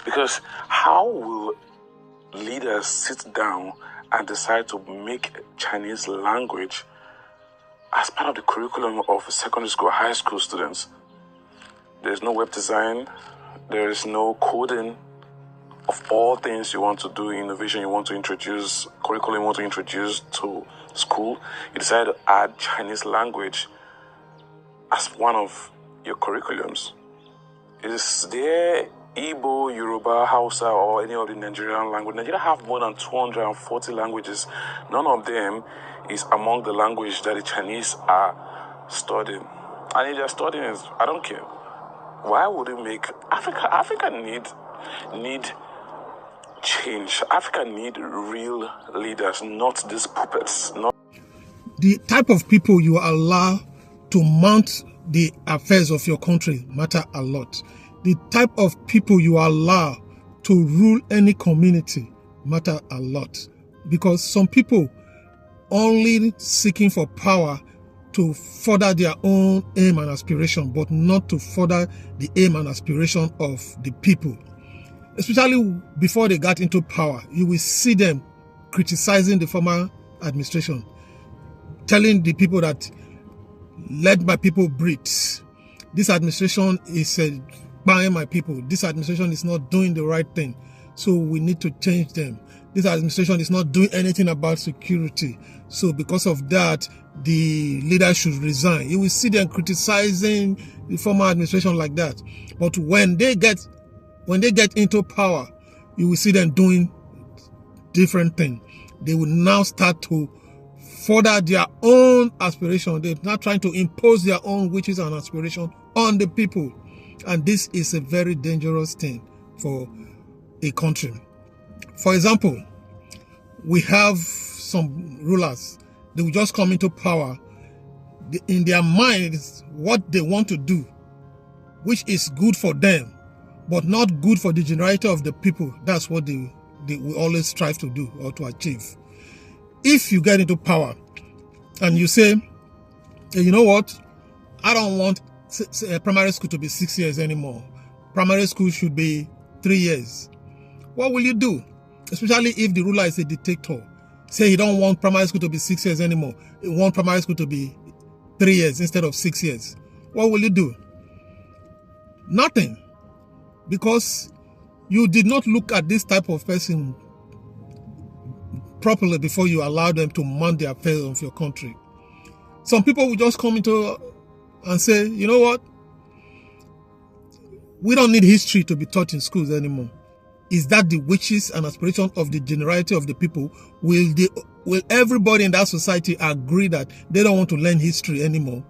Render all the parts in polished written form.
Because how will leaders sit down and decide to make Chinese language as part of the curriculum of secondary school, high school students? There's no web design, there is no coding. Of all things you want to do, innovation you want to introduce, curriculum you want to introduce to school, you decide to add Chinese language as one of your curriculums. Is there Igbo, Yoruba, Hausa, or any of the Nigerian language? Nigeria have more than 240 languages. None of them is among the language that the Chinese are studying. And if they're studying it, I don't care. Why would it make Africa need change? Africa need real leaders, not these puppets. The type of people you allow to mount the affairs of your country matter a lot. The type of people you allow to rule any community matter a lot. Because some people only seeking for power to further their own aim and aspiration, but not to further the aim and aspiration of the people. Especially before they got into power, you will see them criticizing the former administration, telling the people that, let my people breathe. This administration is buying my people. This administration is not doing the right thing. So we need to change them. This administration is not doing anything about security. So because of that, the leader should resign. You will see them criticizing the former administration like that. But when they get into power, you will see them doing different things. They will now start to further their own aspiration. They're not trying to impose their own wishes and aspiration on the people. And this is a very dangerous thing for a country. For example, we have some rulers. They will just come into power. In their minds, what they want to do, which is good for them, but not good for the generality of the people. That's what they will always strive to do or to achieve. If you get into power and you say, hey, you know what, I don't want primary school to be 6 years anymore. Primary school should be 3 years. What will you do? Especially if the ruler is a dictator. Say he don't want primary school to be 6 years anymore. He wants primary school to be 3 years instead of 6 years. What will you do? Nothing. Because you did not look at this type of person properly before you allow them to mount the affairs of your country. Some people will just come into and say, you know what? We don't need history to be taught in schools anymore. Is that the wishes and aspiration of the generality of the people? Will everybody in that society agree that they don't want to learn history anymore?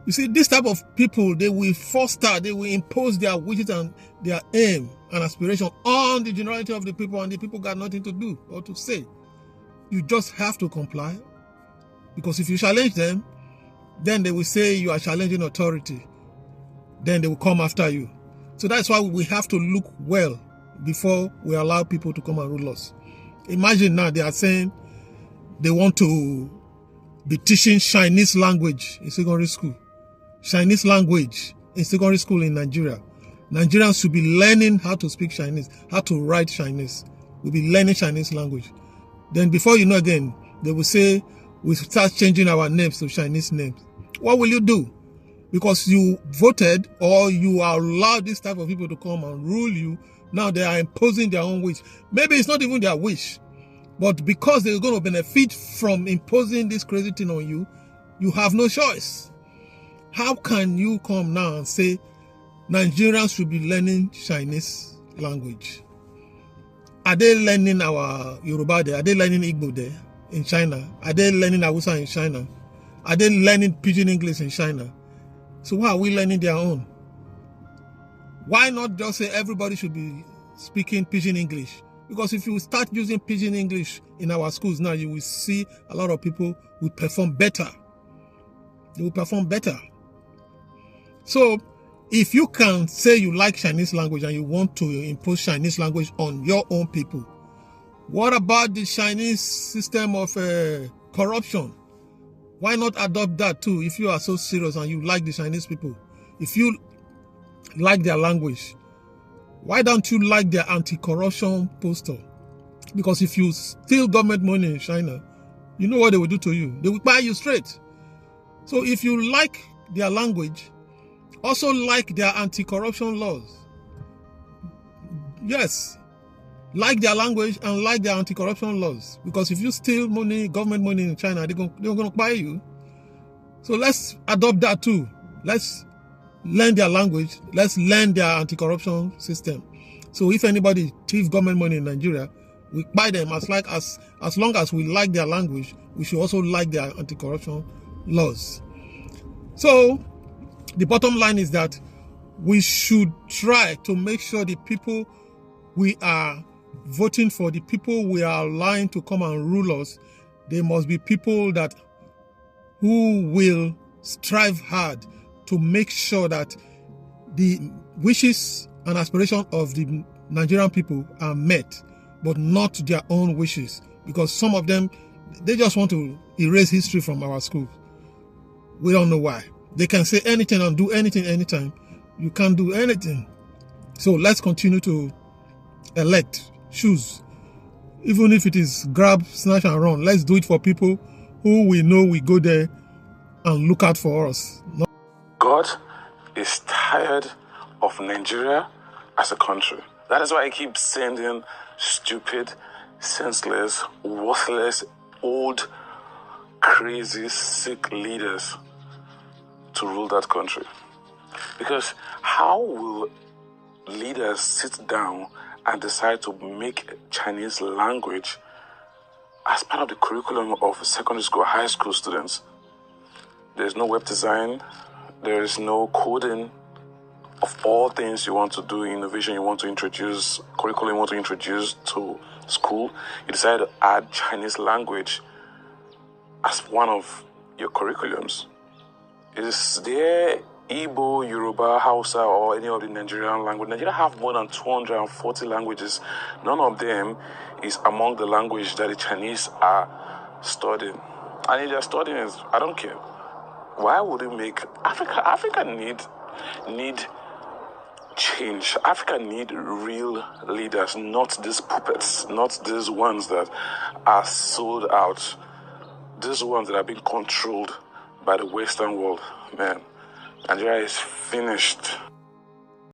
You see, this type of people, they will impose their wishes and their aim and aspiration on the generality of the people, and the people got nothing to do or to say. You just have to comply. Because if you challenge them, then they will say you are challenging authority. Then they will come after you. So that's why we have to look well before we allow people to come and rule us. Imagine now they are saying they want to be teaching Chinese language in secondary school. Chinese language in secondary school in Nigeria. Nigerians should be learning how to speak Chinese, how to write Chinese. We'll be learning Chinese language. Then before you know again, they will say we start changing our names to Chinese names. What will you do? Because you voted or you allowed this type of people to come and rule you, now they are imposing their own wish. Maybe it's not even their wish, but because they're going to benefit from imposing this crazy thing on you, you have no choice. How can you come now and say Nigerians should be learning Chinese language? Are they learning our Yoruba there? Are they learning Igbo there in China? Are they learning Hausa in China? Are they learning Pidgin English in China? So why are we learning their own? Why not just say everybody should be speaking Pidgin English? Because if you start using Pidgin English in our schools now, you will see a lot of people will perform better. They will perform better. So if you can say you like Chinese language and you want to impose Chinese language on your own people, what about the Chinese system of corruption? Why not adopt that too if you are so serious and you like the Chinese people? If you like their language, Why don't you like their anti-corruption poster? Because if you steal government money in China, you know what they will do to you. They will buy you straight. So if you like their language, also like their anti-corruption laws. Yes, like their language and like their anti-corruption laws. Because if you steal money, government money in China, they're going to buy you. So let's adopt that too. Let's learn their language. Let's learn their anti-corruption system. So if anybody thief government money in Nigeria, we buy them as long as we like their language, we should also like their anti-corruption laws. So the bottom line is that we should try to make sure the people we are voting for, the people we are allowing to come and rule us, they must be people who will strive hard to make sure that the wishes and aspirations of the Nigerian people are met, but not their own wishes. Because some of them, they just want to erase history from our schools. We don't know why. They can say anything and do anything anytime. You can't do anything. So let's continue to elect, choose. Even if it is grab, snatch and run, let's do it for people who we know we go there and look out for us. God is tired of Nigeria as a country. That is why he keeps sending stupid, senseless, worthless, old, crazy, sick leaders to rule that country. Because how will leaders sit down and decide to make Chinese language as part of the curriculum of secondary school, high school students? There's no web design, there is no coding. Of all things you want to do, innovation you want to introduce, curriculum you want to introduce to school, you decide to add Chinese language as one of your curriculums. Is there Igbo, Yoruba, Hausa, or any of the Nigerian language? Nigeria have more than 240 languages. None of them is among the language that the Chinese are studying. And if they're studying it, I don't care. Why would it make Africa need change? Africa need real leaders, not these puppets, not these ones that are sold out, these ones that are being controlled by the Western world. Man, Nigeria is finished.